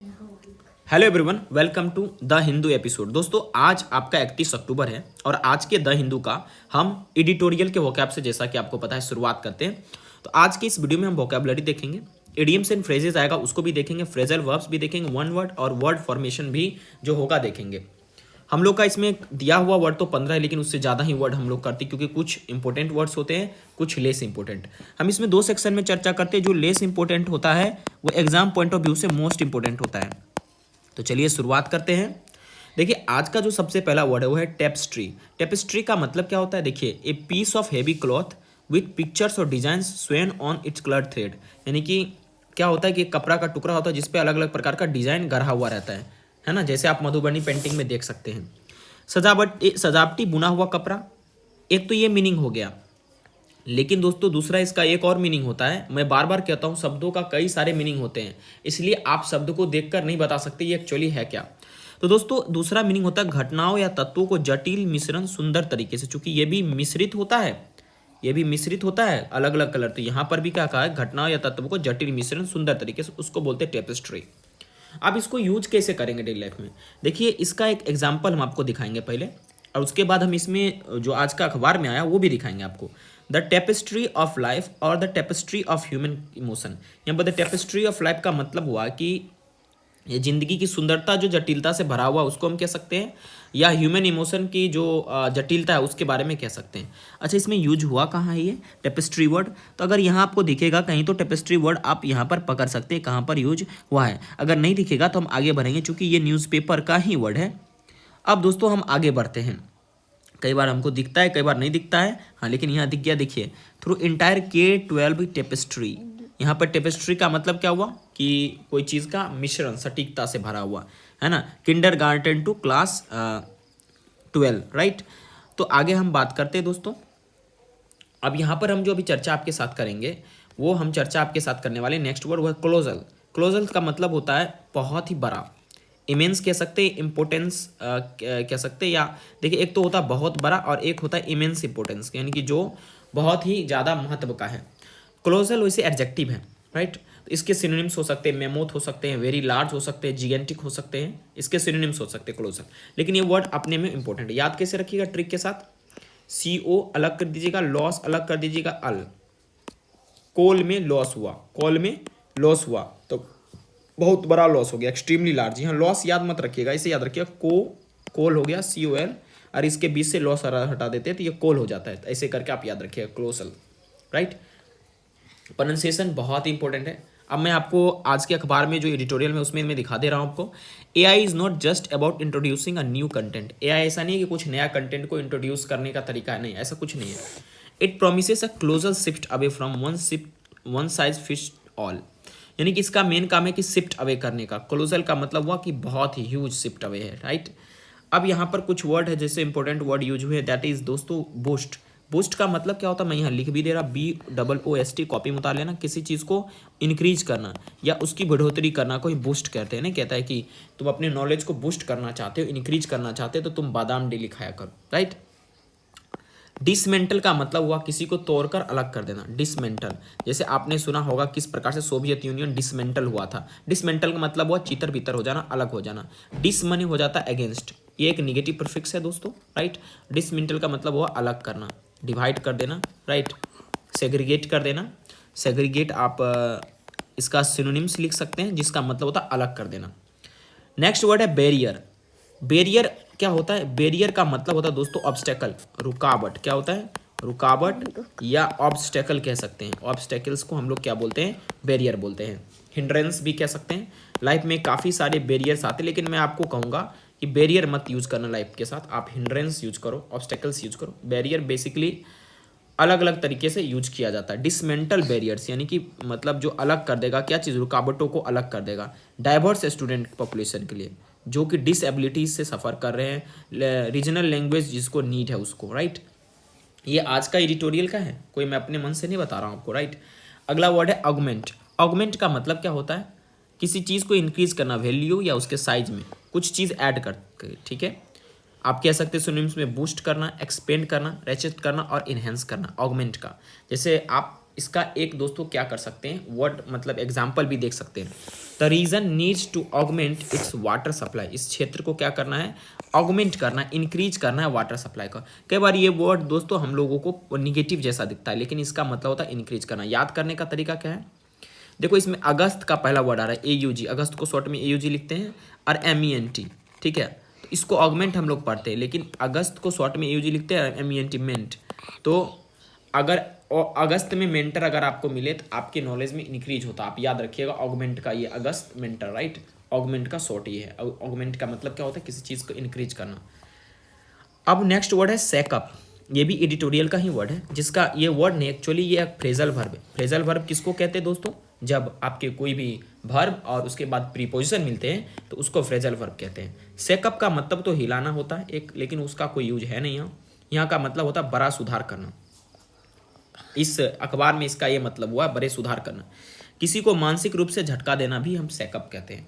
Hello everyone, welcome to the Hindu episode. दोस्तों, आज आपका 31 अक्टूबर है और आज के द हिंदू का हम एडिटोरियल के वोकैब से, जैसा कि आपको पता है, शुरुआत करते हैं। तो आज की इस वीडियो में हम वोकैबुलरी देखेंगे, इडियम्स एंड फ्रेजेस आएगा उसको भी देखेंगे, फ्रेजल वर्ब्स भी देखेंगे, वन वर्ड और वर्ड फॉर्मेशन भी जो होगा देखेंगे। हम लोग का इसमें दिया हुआ वर्ड तो 15 है, लेकिन उससे ज़्यादा ही वर्ड हम लोग करते हैं क्योंकि कुछ इंपॉर्टेंट वर्ड्स होते हैं, कुछ लेस इंपॉर्टेंट। हम इसमें दो सेक्शन में चर्चा करते हैं। जो लेस इंपॉर्टेंट होता है वो एग्जाम पॉइंट ऑफ व्यू से मोस्ट इंपॉर्टेंट होता है। तो चलिए शुरुआत करते हैं। देखिए, आज का जो सबसे पहला वर्ड है वो है टेपेस्ट्री। टेपेस्ट्री का मतलब क्या होता है? देखिए, a piece of heavy cloth with pictures और design sewn on its coloured thread. यानी कि क्या होता है कि एक कपड़ा का टुकड़ा होता है जिसपे अलग अलग प्रकार का डिजाइन गढ़ा हुआ रहता है ना, जैसे आप मधुबनी पेंटिंग में देख सकते हैं। सजावटी बुना हुआ कपड़ा, एक तो ये मीनिंग हो गया। लेकिन दोस्तों, दूसरा इसका एक और मीनिंग होता है। मैं बार बार कहता हूँ, शब्दों का कई सारे मीनिंग होते हैं, इसलिए आप शब्द को देखकर नहीं बता सकते ये एक्चुअली है क्या। तो दोस्तों, दूसरा मीनिंग होता है घटनाओं या तत्वों को जटिल मिश्रण सुंदर तरीके से। चूंकि ये भी मिश्रित होता है, ये भी मिश्रित होता है अलग अलग कलर। तो यहाँ पर भी क्या कहा है? घटनाओं या तत्वों को जटिल मिश्रण सुंदर तरीके से, उसको बोलते हैं टेपेस्ट्री। आप इसको यूज कैसे करेंगे डेली लाइफ में? देखिए, इसका एक एग्जाम्पल हम आपको दिखाएंगे पहले, और उसके बाद हम इसमें जो आज का अखबार में आया वो भी दिखाएंगे आपको। द टेपेस्ट्री ऑफ लाइफ और the tapestry of human emotion. यहाँ पर द टेपेस्ट्री ऑफ लाइफ का मतलब हुआ कि ये जिंदगी की सुंदरता जो जटिलता से भरा हुआ उसको हम कह सकते हैं, या ह्यूमन इमोशन की जो जटिलता है उसके बारे में कह सकते हैं। अच्छा, इसमें यूज हुआ कहाँ है ये टेपेस्ट्री वर्ड? तो अगर यहाँ आपको दिखेगा कहीं तो टेपेस्ट्री वर्ड आप यहाँ पर पकड़ सकते हैं कहाँ पर यूज हुआ है। अगर नहीं दिखेगा तो हम आगे बढ़ेंगे, चूंकि ये न्यूज़पेपर का ही वर्ड है। अब दोस्तों, हम आगे बढ़ते हैं। कई बार हमको दिखता है, कई बार नहीं दिखता है, हाँ, लेकिन यहाँ दिख गया। देखिए, थ्रू इंटायर K-12 टेपेस्ट्री। यहाँ पर टेपेस्ट्री का मतलब क्या हुआ कि कोई चीज़ का मिश्रण सटीकता से भरा हुआ, है ना। Kindergarten to class 12, right. तो आगे हम बात करते हैं दोस्तों। अब यहाँ पर हम जो अभी चर्चा आपके साथ करेंगे, वो हम चर्चा आपके साथ करने वाले नेक्स्ट वर्ड वो है क्लोजल। क्लोजल का मतलब होता है बहुत ही बड़ा, इमेंस कह सकते हैं, इम्पोर्टेंस कह सकते हैं। या देखिए, एक तो होता है बहुत बड़ा और एक होता है इमेंस इम्पोर्टेंस, यानी कि जो बहुत ही ज़्यादा महत्व का है। क्लोजल वैसे एडजेक्टिव है, राइट। तो इसके सिनोनिम्स हो सकते हैं, मेमोथ हो सकते हैं, वेरी लार्ज हो सकते हैं, जिगेंटिक हो सकते हैं, इसके सिनोनिम्स हो सकते हैं क्लोजल। लेकिन ये वर्ड अपने में इंपॉर्टेंट है। याद कैसे रखिएगा? ट्रिक के साथ। CO अलग कर दीजिएगा, लॉस अलग कर दीजिएगा, अल। कोल में लॉस हुआ, कोल में लॉस हुआ तो बहुत बड़ा लॉस हो गया, एक्सट्रीमली लार्ज। यहाँ लॉस याद मत रखिएगा, इसे याद रखिएगा। कोल हो गया, COL, और इसके बीच से लॉस हटा देते हैं तो ये कोल हो जाता है। तो ऐसे करके आप याद रखिएगा, क्लोसल, राइट। प्रोनाउंसिएशन बहुत ही इंपॉर्टेंट है। अब मैं आपको आज के अखबार में जो एडिटोरियल में उसमें मैं दिखा दे रहा हूँ आपको। AI is not just about introducing a new content. AI ऐसा नहीं है कि कुछ नया कंटेंट को इंट्रोड्यूस करने का तरीका है, नहीं, ऐसा कुछ नहीं है। It promises a closer shift away from one size fit all. यानी कि इसका मेन काम है कि शिफ्ट अवे करने का। क्लोजल का मतलब हुआ कि बहुत ही ह्यूज शिफ्ट अवे है, राइट। अब यहाँ पर कुछ वर्ड है जैसे इंपॉर्टेंट वर्ड यूज हुए, दैट इज दोस्तों बूस्ट। बूस्ट का मतलब क्या होता है? मैं यहाँ लिख भी दे रहा, BOOST, कॉपी में उतार लेना। किसी चीज़ को इंक्रीज करना या उसकी बढ़ोतरी करना कोई बूस्ट कहते हैं। नहीं कहता है कि तुम अपने नॉलेज को बूस्ट करना चाहते हो, इंक्रीज करना चाहते हो, तो तुम बादाम डेली खाया करो, राइट। डिसमेंटल का मतलब हुआ किसी को तोड़कर अलग कर देना, डिसमेंटल। जैसे आपने सुना होगा किस प्रकार से सोवियत यूनियन डिसमेंटल हुआ था। डिसमेंटल का मतलब हुआ चितर बितर हो जाना, अलग हो जाना। डिस मनी हो जाता है अगेंस्ट, ये एक निगेटिव प्रीफिक्स है दोस्तों, राइट। डिसमेंटल का मतलब हुआ अलग करना, डिवाइड कर देना, राइट। सेग्रीगेट कर देना, सेग्रीगेट आप इसका सिनोनिम्स लिख सकते हैं जिसका मतलब होता है अलग कर देना। नेक्स्ट वर्ड है बैरियर। बैरियर क्या होता है? बैरियर का मतलब होता है दोस्तों ऑब्स्टेकल, रुकावट। क्या होता है? रुकावट या ऑब्स्टेकल कह सकते हैं। ऑब्स्टेकल्स को हम लोग क्या बोलते हैं? बैरियर बोलते हैं। हिंड्रेंस भी कह सकते हैं। लाइफ में काफ़ी सारे बैरियर्स आते हैं, लेकिन मैं आपको कहूँगा कि बैरियर मत यूज़ करना लाइफ के साथ, आप हिंड्रेंस यूज करो, ऑब्स्टेकल्स यूज करो। बैरियर बेसिकली अलग अलग तरीके से यूज किया जाता है। डिसमेंटल बैरियर्स यानी कि मतलब जो अलग कर देगा, क्या चीज़? रुकावटों को अलग कर देगा। डाइवर्स स्टूडेंट पॉपुलेशन के लिए जो कि डिसएबिलिटीज से सफ़र कर रहे हैं, रीजनल लैंग्वेज जिसको नीड है उसको, राइट। ये आज का एडिटोरियल का है, कोई मैं अपने मन से नहीं बता रहा हूँ आपको, राइट। अगला वर्ड है ऑगमेंट। ऑगमेंट का मतलब क्या होता है? किसी चीज़ को इंक्रीज करना, वैल्यू या उसके साइज में कुछ चीज़ ऐड कर, ठीक है। आप कह सकते हैं सिनोनिम्स में बूस्ट करना, एक्सपेंड करना, रेचेट करना और इन्हेंस करना, ऑगमेंट का। जैसे आप इसका एक दोस्तों क्या कर सकते हैं, वर्ड मतलब एग्जाम्पल भी देख सकते हैं। The region needs to augment its water supply, इस क्षेत्र को क्या करना है, ऑगमेंट करना है, इंक्रीज करना है वाटर सप्लाई का। कई बार ये वर्ड दोस्तों हम लोगों को निगेटिव जैसा दिखता है, लेकिन इसका मतलब होता है इंक्रीज करना। याद करने का तरीका क्या है, देखो इसमें अगस्त का पहला वर्ड आ रहा है AUG, अगस्त को शॉर्ट में AUG लिखते हैं, और MENT, ठीक है। तो इसको ऑगमेंट हम लोग पढ़ते हैं, लेकिन अगस्त को शॉर्ट में AUG लिखते हैं, MENT मेंट। तो अगर अगस्त में मेंटर अगर आपको मिले तो आपके नॉलेज में इंक्रीज होता है। आप याद रखिएगा ऑगमेंट का ये अगस्त मेंटर, राइट, ऑगमेंट का शॉर्ट ये है। ऑगमेंट का मतलब क्या होता है, किसी चीज़ को इंक्रीज करना। अब नेक्स्ट वर्ड है सेकअप, ये भी एडिटोरियल का ही वर्ड है, जिसका ये वर्ड नहीं, एक्चुअली ये एक फ्रेजल वर्ब है। फ्रेजल वर्ब किसको कहते हैं दोस्तों, जब आपके कोई भी वर्ब और उसके बाद प्रीपोजिशन मिलते हैं तो उसको फ्रेजल वर्ब कहते हैं। सेकअप का मतलब तो हिलाना होता है एक, लेकिन उसका कोई यूज है नहीं यहाँ का मतलब होता है बड़ा सुधार करना। इस अखबार में इसका ये मतलब हुआ बड़े सुधार करना। किसी को मानसिक रूप से झटका देना भी हम सेकअप कहते हैं।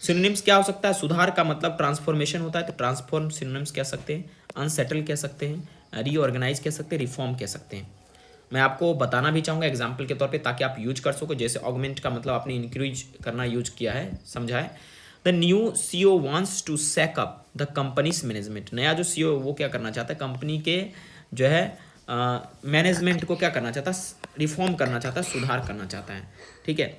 सिनोनिम्स क्या हो सकता है, सुधार का मतलब ट्रांसफॉर्मेशन होता है तो ट्रांसफॉर्म सिनोनिम्स कह सकते हैं, अनसेटल कह सकते हैं, रीऑर्गेनाइज कह सकते हैं, रिफॉर्म कह सकते हैं। मैं आपको बताना भी चाहूँगा एग्जाम्पल के तौर पे ताकि आप यूज कर सको। जैसे ऑगमेंट का मतलब आपने इंक्रीज करना यूज किया है, समझा है। The new CEO wants to shake up the company's management, नया जो CEO वो क्या करना चाहता है, कंपनी के जो है मैनेजमेंट को क्या करना चाहता है, रिफॉर्म करना चाहता है, सुधार करना चाहता है, ठीक है।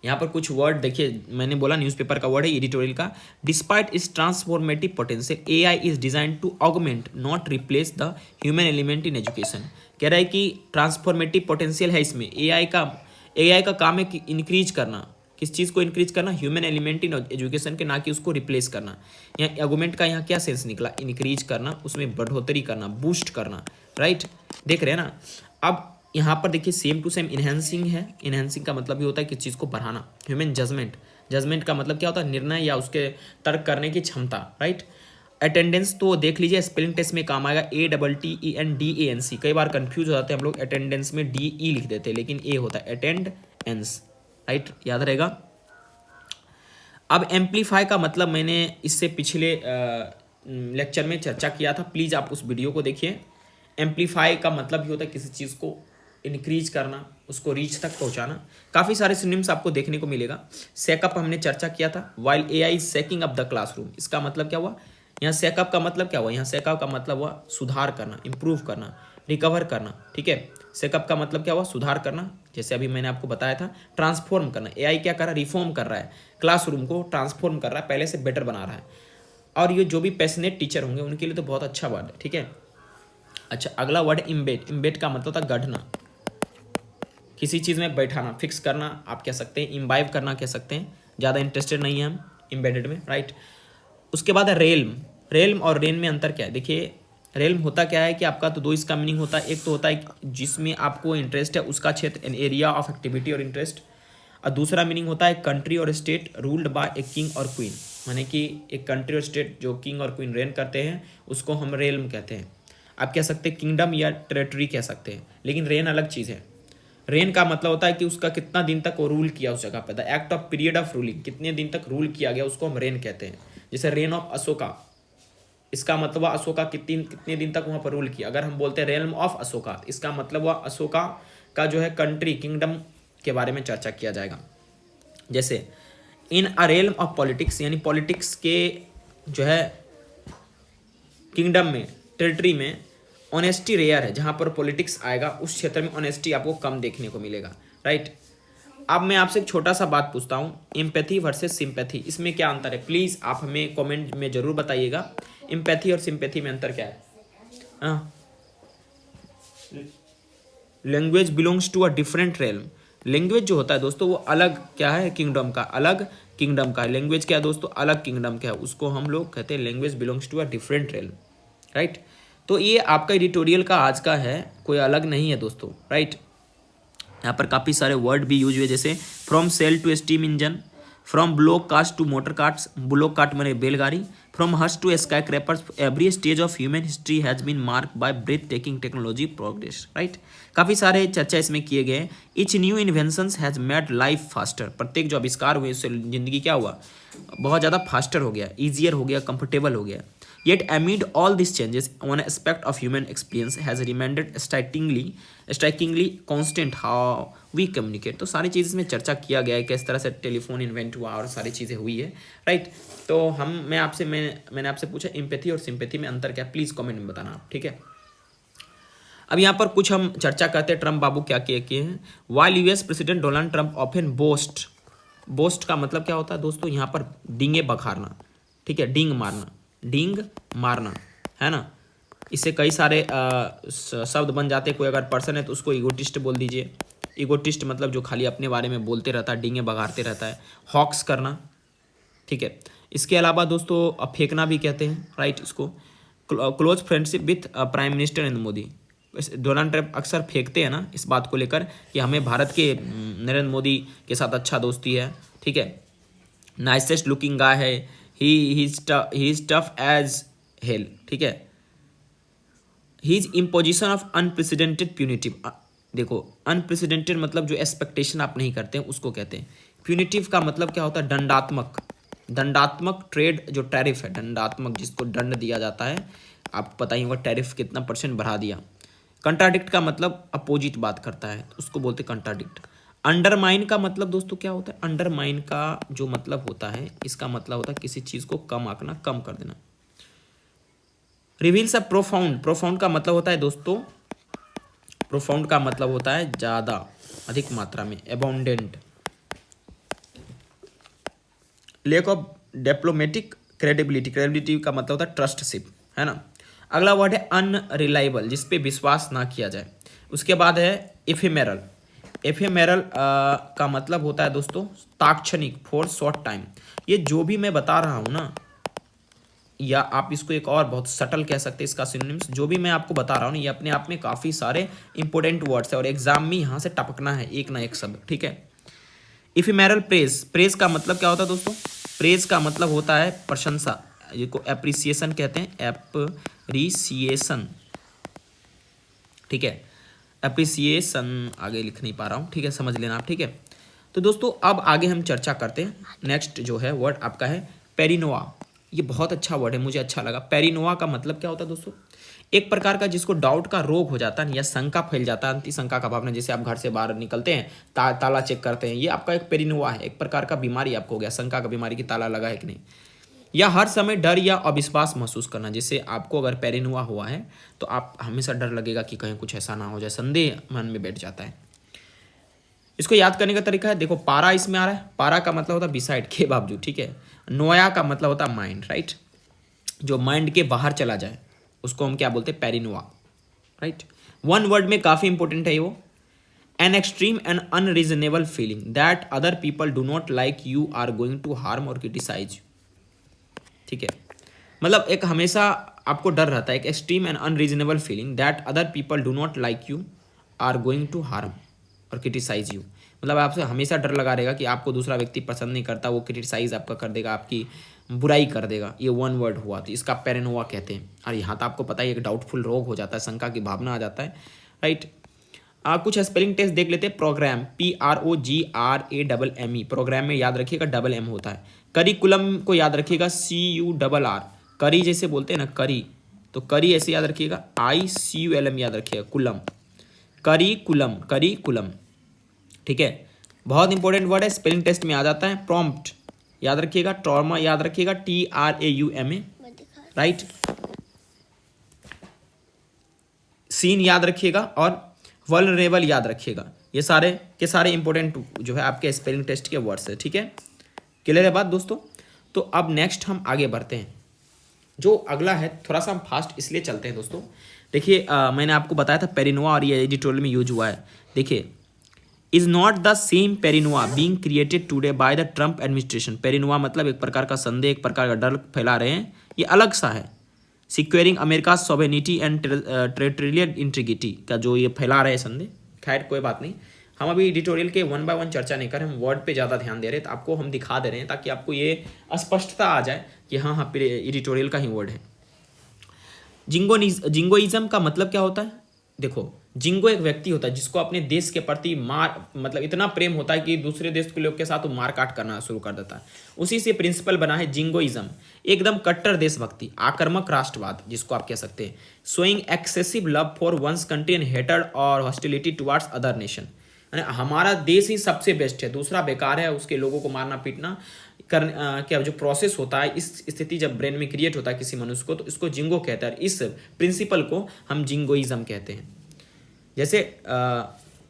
यहाँ पर कुछ वर्ड देखिए, मैंने बोला न्यूज़पेपर का वर्ड है, एडिटोरियल का। डिस्पाइट इस transformative potential AI is design to augment not replace the human element in education. कह रहा है कि ट्रांसफॉर्मेटिव पोटेंशियल है इसमें, AI का काम है कि इंक्रीज करना, किस चीज़ को इंक्रीज करना, ह्यूमन एलिमेंट इन एजुकेशन के, ना कि उसको रिप्लेस करना। यहाँ आर्गुमेंट का यहाँ क्या सेंस निकला, इंक्रीज करना, उसमें बढ़ोतरी करना, बूस्ट करना, राइट, देख रहे हैं ना। अब यहाँ पर देखिए सेम टू सेम इनहेंसिंग है। इनहेंसिंग का मतलब ये होता है किस चीज़ को बढ़ाना। ह्यूमन जजमेंट, जजमेंट का मतलब क्या होता है, निर्णय या उसके तर्क करने की क्षमता, राइट। अटेंडेंस तो देख लीजिए स्पेलिंग टेस्ट में काम आएगा, ATTENDANC। कई बार कंफ्यूज हो जाते हैं हम लोग, अटेंडेंस में DE लिख देते हैं, लेकिन A होता है अटेंडेंस, राइट, याद रहेगा। अब एम्पलीफाई का मतलब मैंने इससे पिछले लेक्चर में चर्चा किया था, प्लीज़ आप उस वीडियो को देखिए। एम्पलीफाई का मतलब ही होता है किसी चीज़ को इंक्रीज करना, उसको रीच तक पहुंचाना। काफ़ी सारे सिनोनिम्स आपको देखने को मिलेगा। सेकअप हमने चर्चा किया था, while AI is shaking up the classroom, इसका मतलब क्या हुआ, यहाँ सेकअप का मतलब क्या हुआ, यहाँ सेकअप का मतलब हुआ सुधार करना, इंप्रूव करना, रिकवर करना, ठीक है। सेकअप का मतलब क्या हुआ, सुधार करना, जैसे अभी मैंने आपको बताया था। ट्रांसफॉर्म करना, AI क्या कर रहा है, रिफॉर्म कर रहा है, क्लासरूम को ट्रांसफॉर्म कर रहा है, पहले से बेटर बना रहा है। और ये जो भी पैशनेट टीचर होंगे उनके लिए तो बहुत अच्छा वर्ड है, ठीक है। अच्छा, अगला वर्ड है इम्बेड। इम्बेड का मतलब था गढ़ना, किसी चीज़ में बैठाना, फिक्स करना आप कह सकते हैं, इम्बाइब करना कह सकते हैं। ज़्यादा इंटरेस्टेड नहीं है हम इम्बेडेड में, राइट। उसके बाद है रेल्म। रेल्म और रेन में अंतर क्या है, देखिए रेल्म होता क्या है कि आपका तो दो इसका मीनिंग होता है। एक तो होता है जिसमें आपको इंटरेस्ट है उसका क्षेत्र, एन एरिया ऑफ एक्टिविटी और इंटरेस्ट। और दूसरा मीनिंग होता है कंट्री और state ruled by a king और क्वीन, माने कि एक कंट्री और स्टेट जो किंग और क्वीन रेन करते हैं उसको हम रेल्म कहते हैं। आप कह सकते हैं किंगडम या टेरिटरी कह सकते हैं, लेकिन रेन अलग चीज़ है। रेन का मतलब होता है कि उसका कितना दिन तक वो रूल किया उस जगह पे, the act of period of ruling, कितने दिन तक रूल किया गया उसको हम रेन कहते हैं। जैसे रेन ऑफ अशोका, इसका मतलब अशोका कितने दिन तक वहाँ पर रूल किया। अगर हम बोलते हैं रेल्म ऑफ अशोका, इसका मतलब हुआ अशोका का जो है कंट्री, किंगडम के बारे में चर्चा किया जाएगा। जैसे इन अ रेल्म ऑफ पॉलिटिक्स, यानी पॉलिटिक्स के जो है किंगडम में, टेरिटरी में ऑनेस्टी रेयर है। जहाँ पर पॉलिटिक्स आएगा उस क्षेत्र में ऑनेस्टी आपको कम देखने को मिलेगा, राइट। अब मैं आपसे एक छोटा सा बात पूछता हूँ, एम्पैथी वर्सेस सिंपैथी, इसमें क्या अंतर है, प्लीज़ आप हमें कमेंट में ज़रूर बताइएगा। एम्पैथी और सिंपैथी में अंतर क्या है। हाँ, language belongs to a different realm. Language जो होता है दोस्तों वो अलग क्या है, किंगडम का, अलग किंगडम का। लैंग्वेज क्या है दोस्तों, अलग किंगडम का है, उसको हम लोग कहते हैं language belongs to a different realm, right. तो ये आपका एडिटोरियल का आज का है, कोई अलग नहीं है दोस्तों, राइट। यहाँ पर काफ़ी सारे वर्ड भी यूज हुए, जैसे from sail to steam engine, from bullock carts to motor carts, bullock cart माने बैलगाड़ी, from horse to skyscrapers, every stage of human history has been mark by breathtaking technology progress, right. काफ़ी सारे चर्चा इसमें किए गए। Each new inventions has made life faster, प्रत्येक जो आविष्कार हुए उससे जिंदगी क्या हुआ, बहुत ज़्यादा फास्टर हो गया, ईजियर हो गया, कंफर्टेबल हो गया। Yet amid all these changes, one aspect of human experience has remained strikingly constant: how we communicate. तो सारी चीज़ में चर्चा किया गया है, किस तरह से टेलीफोन इन्वेंट हुआ और सारी चीज़ें हुई है, राइट। तो मैंने आपसे पूछा एम्पैथी और सिंपैथी में अंतर क्या, प्लीज़ कमेंट में बताना आप, ठीक है। अब यहाँ पर कुछ हम चर्चा करते हैं ट्रम्प बाबू क्या किए हैं। While US president Donald Trump often boast का मतलब क्या होता है दोस्तों, यहाँ पर डींगे बखारना, ठीक है, डींग मारना है ना। इससे कई सारे शब्द बन जाते हैं। कोई अगर पर्सन है तो उसको ईगोटिस्ट बोल दीजिए। ईगोटिस्ट मतलब जो खाली अपने बारे में बोलते रहता है, डींगे बघारते रहता है। हॉक्स करना, ठीक है। इसके अलावा दोस्तों फेंकना भी कहते हैं, राइट। इसको close friendship with prime minister Narendra Modi. Donald Trump अक्सर फेंकते हैं ना इस बात को लेकर कि हमें भारत के नरेंद्र मोदी के साथ अच्छा दोस्ती है, ठीक है। नाइसेस्ट लुकिंग गाय है, he is tough as hell, ठीक है। He is imposition of unprecedented punitive. देखो अनप्रेसिडेंटेड मतलब जो एक्सपेक्टेशन आप नहीं करते हैं उसको कहते हैं। प्यूनिटिव का मतलब क्या होता है, दंडात्मक ट्रेड जो टैरिफ है, दंडात्मक जिसको दंड दिया जाता है, आपको पता ही होगा टैरिफ कितना % बढ़ा दिया। कंट्राडिक्ट का मतलब अपोजिट बात करता है, तो उसको बोलते कंट्राडिक्ट। अंडरमाइन का मतलब दोस्तों क्या होता है, अंडरमाइन का जो मतलब होता है, इसका मतलब होता है किसी चीज़ को कम आंकना, कम कर देना। रिवील्स अ प्रोफाउंड का मतलब होता है दोस्तों, प्रोफाउंड का मतलब होता है ज़्यादा, अधिक मात्रा में, abundant. Lake of diplomatic credibility का मतलब होता है ट्रस्टशिप, है ना। अगला वर्ड है अनरिलायबल, जिस पे विश्वास ना किया जाए। उसके बाद है एफेमेरल का मतलब होता है दोस्तों तात्क्षणिक, फॉर शॉर्ट टाइम। ये जो भी मैं बता रहा हूँ ना, या आप इसको एक और बहुत सटल कह सकते हैं इसका सिनोनिम्स, जो भी मैं आपको बता रहा हूँ ना, ये अपने आप में काफ़ी सारे इंपॉर्टेंट वर्ड्स है और एग्जाम में यहाँ से टपकना है एक ना एक शब्द, ठीक है। इफेमेरल प्रेज का मतलब क्या होता है दोस्तों, प्रेज का मतलब होता है प्रशंसा, जिसको एप्रिसिएशन कहते हैं, एप्रिसिएशन, ठीक है। एप्रिसिएशन आगे लिख नहीं पा रहा हूँ, ठीक है, समझ लेना आप, ठीक है। तो दोस्तों अब आगे हम चर्चा करते हैं। नेक्स्ट जो है वर्ड आपका है पेरिनोआ। ये बहुत अच्छा वर्ड है, मुझे अच्छा लगा। पेरिनोआ का मतलब क्या होता है दोस्तों, एक प्रकार का जिसको डाउट का रोग हो जाता है या शंका फैल जाता है, शंका का भावना, जैसे आप घर से बाहर निकलते हैं ताला चेक करते हैं, ये आपका एक पेरिनोआ है, एक प्रकार का बीमारी आपको हो गया, शंका का बीमारी की ताला लगा है कि नहीं। या हर समय डर या अविश्वास महसूस करना, जैसे आपको अगर पेरिनोआ हुआ है तो आप हमेशा डर लगेगा कि कहीं कुछ ऐसा ना हो जाए, संदेह मन में बैठ जाता है। इसको याद करने का तरीका है, देखो पारा इसमें आ रहा है, पारा का मतलब होता है बिसाइड, के बावजूद, ठीक है। नोया का मतलब होता है माइंड, राइट, जो माइंड के बाहर चला जाए उसको हम क्या बोलते हैं, पेरिनोआ, राइट। वन वर्ड में काफी इंपॉर्टेंट है वो, an extreme and unreasonable feeling that other people do not like you are going to harm और क्रिटिसाइज, ठीक है। मतलब एक हमेशा आपको डर रहता है, एक extreme and unreasonable feeling that other people do not like you are going to harm और क्रिटिसाइज यू। मतलब आपसे हमेशा डर लगा रहेगा कि आपको दूसरा व्यक्ति पसंद नहीं करता, वो क्रिटिसाइज आपका कर देगा, आपकी बुराई कर देगा। ये वन वर्ड हुआ, तो इसका पेरिनोआ कहते हैं। और यहाँ तो आपको पता है एक डाउटफुल रोग हो जाता है, शंका की भावना आ जाता है, राइट। कुछ स्पेलिंग टेस्ट देख लेते हैं। प्रोग्राम, PROGRAME, प्रोग्राम में याद रखिएगा डबल M होता है। करिकुलम को याद रखिएगा CURR, करी जैसे बोलते हैं ना करी, तो करी ऐसे याद रखिएगा, ICULM याद रखिएगा, कुलम, करिकुलम, ठीक है। बहुत इंपॉर्टेंट वर्ड है, स्पेलिंग टेस्ट में आ जाता है। प्रॉम्प्ट याद रखिएगा, ट्रॉमा याद रखिएगा, TRAUMA, राइट। सीन याद रखिएगा और वल्नरेबल याद रखिएगा। ये सारे के सारे इंपॉर्टेंट जो है आपके स्पेलिंग टेस्ट के वर्ड्स है, ठीक है। क्लियर है बात दोस्तों। तो अब नेक्स्ट हम आगे बढ़ते हैं। जो अगला है थोड़ा सा हम फास्ट इसलिए चलते हैं दोस्तों। देखिए मैंने आपको बताया था पेरिनोआ और ये एडिटोरियल में यूज हुआ है। देखिए, is not the same paranoia being created today by the Trump administration. Paranoia मतलब एक प्रकार का संदेह, एक प्रकार का डर फैला रहे हैं, ये अलग सा है। Securing America sovereignty and territorial integrity का जो ये फैला रहे हैं संदेह, खैर कोई बात नहीं। हम अभी एडिटोरियल के 1 बाय 1 चर्चा नहीं कर रहे, हम वर्ड पे ज़्यादा ध्यान दे रहे हैं, तो आपको हम दिखा दे रहे हैं ताकि आपको ये स्पष्टता आ जाए कि हाँ एडिटोरियल का ही वर्ड है। जिंगोइज्म का मतलब क्या होता है, देखो, जिंगो एक व्यक्ति होता है जिसको अपने देश के प्रति मार मतलब इतना प्रेम होता है कि दूसरे देश के लोग के साथ वो मारकाट करना शुरू कर देता है। उसी से प्रिंसिपल बना है जिंगोइज्म, एकदम कट्टर देशभक्ति, आक्रामक राष्ट्रवाद जिसको आप कह सकते हैं, showing excessive love for one's country and hated और हॉस्टिलिटी टुवर्ड्स अदर नेशन। हमारा देश ही सबसे बेस्ट है, दूसरा बेकार है, उसके लोगों को मारना पीटना कर क्या जो प्रोसेस होता है, इस स्थिति जब ब्रेन में क्रिएट होता है किसी मनुष्य को, तो इसको जिंगो कहता है। इस प्रिंसिपल को हम जिंगोइज्म कहते हैं। जैसे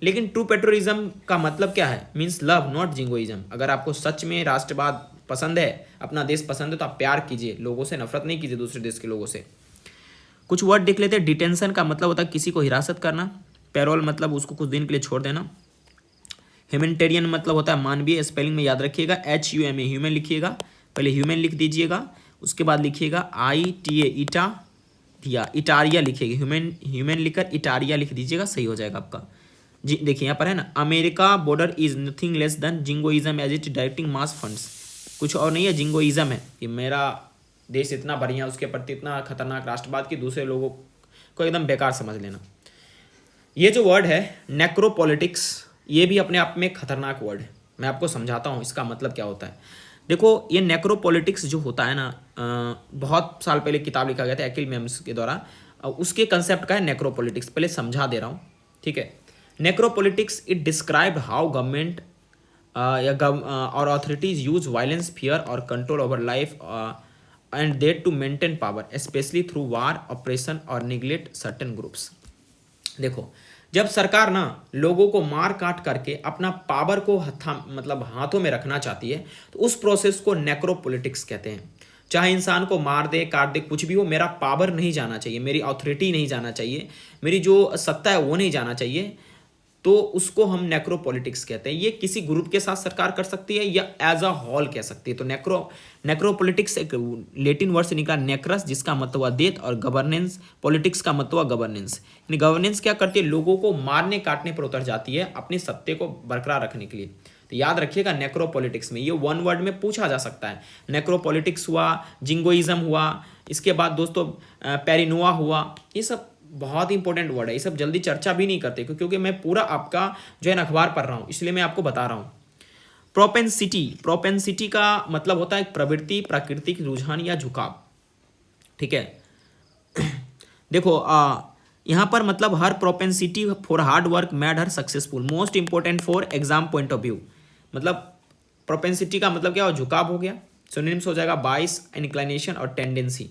लेकिन ट्रू पेट्रोलिज्म का मतलब क्या है? Means love not jingoism. अगर आपको सच में राष्ट्रवाद पसंद है, अपना देश पसंद है, तो आप प्यार कीजिए, लोगों से नफरत नहीं कीजिए, दूसरे देश के लोगों से। कुछ वर्ड देख लेते हैं। डिटेंशन का मतलब होता है किसी को हिरासत करना, पैरोल मतलब उसको कुछ दिन के लिए छोड़ देना, ह्यूमैनिटेरियन मतलब होता है मानवीय, स्पेलिंग में याद रखिएगा HUMA, ह्यूमन लिखिएगा, पहले ह्यूमन लिख दीजिएगा, उसके बाद लिखिएगा ITA, ईटा या इटारिया लिखिएगा, ह्यूमन लिखकर इटारिया लिख दीजिएगा, सही हो जाएगा आपका। जी देखिए यहाँ पर है ना, America border is nothing less than jingoism as it directing mass funds. कुछ और नहीं है, जिंगोइज्म है कि मेरा देश इतना बढ़िया, उसके प्रति इतना खतरनाक राष्ट्रवाद की दूसरे लोगों को एकदम बेकार समझ लेना। ये जो वर्ड है नेक्रोपॉलिटिक्स, ये भी अपने आप में खतरनाक वर्ड है। मैं आपको समझाता हूँ इसका मतलब क्या होता है। देखो, ये नेक्रोपॉलिटिक्स जो होता है ना, बहुत साल पहले किताब लिखा गया था एकिल मेम्स के द्वारा, उसके कंसेप्ट का है नेक्रोपॉलिटिक्स। पहले समझा दे रहा हूँ, ठीक है। Necropolitics it describe how government और अथॉरिटीज यूज वायलेंस, फियर और control over life and death to maintain power, specially through war, operation और निगलेक्ट सर्टेन ग्रुप्स। देखो, जब सरकार ना लोगों को मार काट करके अपना पावर को मतलब हाथों में रखना चाहती है, तो उस प्रोसेस को नेक्रोपॉलिटिक्स कहते हैं। चाहे इंसान को मार दे, काट दे, कुछ भी हो, मेरा पावर नहीं जाना चाहिए, मेरी अथॉरिटी नहीं जाना चाहिए, मेरी जो सत्ता है वो नहीं जाना चाहिए, तो उसको हम नेक्रोपॉलिटिक्स कहते हैं। ये किसी ग्रुप के साथ सरकार कर सकती है या एज अ होल कह सकती है। तो नेक्रोपॉलिटिक्स एक लेटिन वर्ड से निकला नेक्रस, जिसका मतलब हुआ डेथ, और गवर्नेंस, पॉलिटिक्स का मतलब हुआ गवर्नेंस। यानी गवर्नेंस क्या करती है? लोगों को मारने काटने पर उतर जाती है अपनी सत्ते को बरकरार रखने के लिए। तो याद रखिएगा, नेक्रोपॉलिटिक्स में ये वन वर्ड में पूछा जा सकता है। नेक्रोपॉलिटिक्स हुआ, जिंगोइज्म हुआ, इसके बाद दोस्तों पेरिनोआ हुआ, ये सब बहुत इंपॉर्टेंट वर्ड है। ये सब जल्दी चर्चा भी नहीं करते क्योंकि मैं पूरा आपका जो है ना अखबार पढ़ रहा हूँ, इसलिए मैं आपको बता रहा हूँ। प्रोपेंसिटी का मतलब होता है प्रवृत्ति, प्राकृतिक रुझान या झुकाव, ठीक है। देखो यहाँ पर मतलब her propensity for hard work made her successful, most important for exam point of view. मतलब प्रोपेंसिटी का मतलब क्या हो? झुकाव हो गया। सिनोनिम्स हो जाएगा बाइस, इंक्लिनेशन और टेंडेंसी।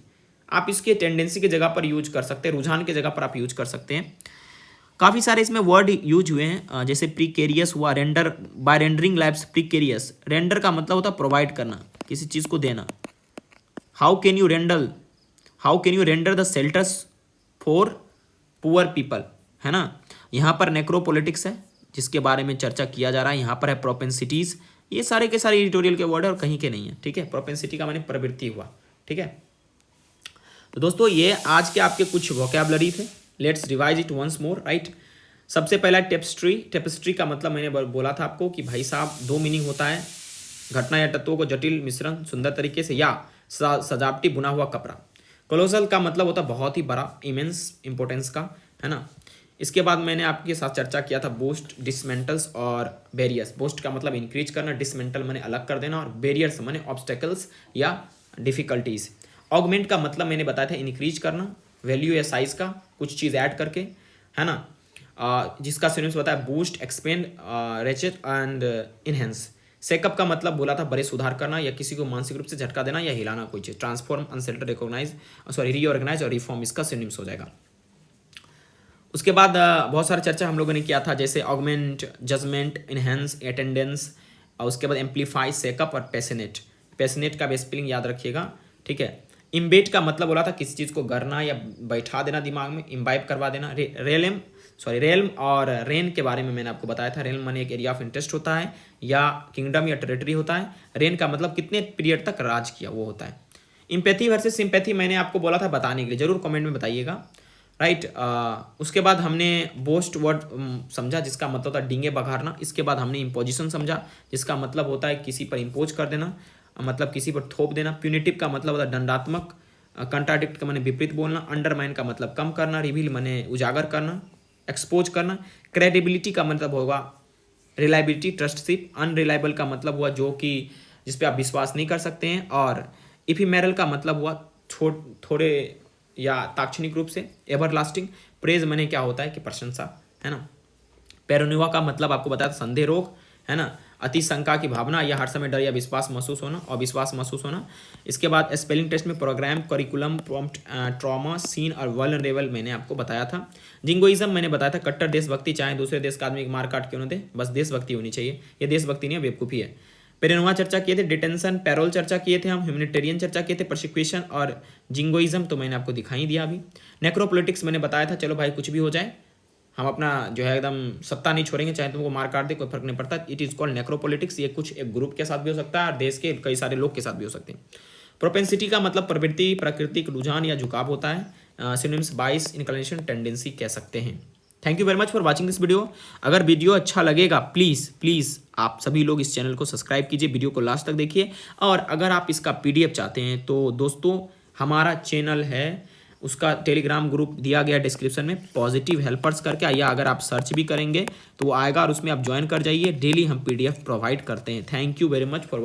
आप इसके टेंडेंसी की जगह पर यूज कर सकते हैं, रुझान की जगह पर आप यूज कर सकते हैं। काफ़ी सारे इसमें वर्ड यूज हुए हैं, जैसे प्रीकेरियस हुआ, render, by rendering lives precarious. Render का मतलब होता है प्रोवाइड करना, किसी चीज़ को देना। How can you render the shelters for poor people, है ना। यहाँ पर नेक्रोपॉलिटिक्स है जिसके बारे में चर्चा किया जा रहा है। यहाँ पर है प्रोपेंसिटीज। ये सारे के सारे एडिटोरियल के वर्ड है और कहीं के नहीं है, ठीक है। प्रोपेंसिटी का माने प्रवृत्ति हुआ, ठीक है। तो दोस्तों ये आज के आपके कुछ वोकैबुलरी थे। Let's revise it once more, right. सबसे पहला टेपेस्ट्री। टेपेस्ट्री का मतलब मैंने बोला था आपको कि भाई साहब दो मीनिंग होता है, घटना या तत्वों को जटिल मिश्रण सुंदर तरीके से, या सजावटी बुना हुआ कपड़ा। कोलोसल का मतलब होता है बहुत ही बड़ा, इमेंस इंपोर्टेंस का, है ना। इसके बाद मैंने आपके साथ चर्चा किया था बूस्ट, डिसमेंटल्स और बैरियर्स। बूस्ट का मतलब इंक्रीज करना, डिसमेंटल मैंने अलग कर देना, और बैरियर्स मैंने ऑब्स्टेकल्स या डिफिकल्टीज। ऑगमेंट का मतलब मैंने बताया था इंक्रीज करना, वैल्यू या साइज का कुछ चीज़ ऐड करके, है ना। जिसका सिनोनिम्स बताया boost, expand, ratchet and enhance. Shake up का मतलब बोला था बड़े सुधार करना या किसी को मानसिक रूप से झटका देना या हिलाना कोई चीज़। ट्रांसफॉर्म, अनसेटल, रीऑर्गेनाइज और रिफॉर्म, इसका सिनोनिम्स हो जाएगा। उसके बाद बहुत सारा चर्चा हम लोगों ने किया था, जैसे ऑगमेंट, जजमेंट, इनहेंस, अटेंडेंस, और उसके बाद एम्पलीफाई, सेकअप और पैसिनेट। पैसिनेट का भी स्पेलिंग याद रखिएगा, ठीक है। इम्बेट का मतलब बोला था किसी चीज़ को गरना या बैठा देना दिमाग में, इम्बाइब करवा देना। रेल्म और रेन के बारे में मैंने आपको बताया था। रेल्म माने एक एरिया ऑफ इंटरेस्ट होता है या किंगडम या टेरिटरी होता है। रेन का मतलब कितने पीरियड तक राज किया वो होता है। इम्पैथी वर्सेस सिंपैथी मैंने आपको बोला था बताने के लिए, जरूर कमेंट में बताइएगा, राइट। उसके बाद हमने बोस्ट वर्ड समझा जिसका मतलब होता है डींगे बघारना। इसके बाद हमने इम्पोजिशन समझा जिसका मतलब होता है किसी पर इम्पोज कर देना, मतलब किसी पर थोप देना। प्यूनिटिव का मतलब होता है दंडात्मक। कंट्राडिक्ट का माने विपरीत बोलना। अंडरमाइन का मतलब कम करना। रिवील माने उजागर करना, एक्सपोज करना। क्रेडिबिलिटी का मतलब होगा रिलायबिलिटी, ट्रस्टशिप। अनरिलायबल का मतलब हुआ जो कि जिस पे आप विश्वास नहीं कर सकते हैं। और इफिमेरल का मतलब हुआ थोड़े या ताक्षणिक रूप से। एवरलास्टिंग, प्रेज मैंने क्या होता है कि प्रशंसा, है ना। पेरोनिवा का मतलब आपको बताया था संदेह रोग, है ना। अति शंका की भावना या हर समय डर या विश्वास महसूस होना और विश्वास महसूस होना। इसके बाद स्पेलिंग टेस्ट में program, curriculum, prompt, trauma, scene और वल्नरेबल मैंने आपको बताया था। जिंगोइज्म मैंने बताया था कट्टर देशभक्ति, चाहे दूसरे देश का आदमी मार काट क्यों न दे, बस देशभक्ति होनी चाहिए। ये देशभक्ति नहीं है, बेवकूफ़ी है। पेरेनोवा चर्चा किए थे, डिटेंशन, पैरोल चर्चा किए थे हम, ह्यूमैनिटेरियन चर्चा किए थे, प्रोसिक्यूशन और जिंगोइज्म तो मैंने आपको दिखाई दिया अभी। नेक्रोपोलिटिक्स मैंने बताया था, चलो भाई कुछ भी हो जाए हम अपना जो है एकदम सत्ता नहीं छोड़ेंगे, चाहे तुमको मार काट दे कोई फर्क नहीं पड़ता। It is called necropolitics. ये कुछ एक ग्रुप के साथ भी हो सकता है और देश के कई सारे लोग के साथ भी हो सकते हैं। प्रोपेंसिटी का मतलब प्रवृत्ति, प्राकृतिक रुझान या झुकाव होता है। सिनोनिम्स बाइस, इनक्लिनेशन, टेंडेंसी कह सकते हैं। Thank you very much for watching this video. अगर वीडियो अच्छा लगेगा प्लीज़ आप सभी लोग इस चैनल को सब्सक्राइब कीजिए, वीडियो को लास्ट तक देखिए। और अगर आप इसका PDF चाहते हैं तो दोस्तों हमारा चैनल है, उसका टेलीग्राम ग्रुप दिया गया डिस्क्रिप्शन में, पॉजिटिव हेल्पर्स करके, या अगर आप सर्च भी करेंगे तो वो आएगा और उसमें आप ज्वाइन कर जाइए। डेली हम PDF प्रोवाइड करते हैं। Thank you very much for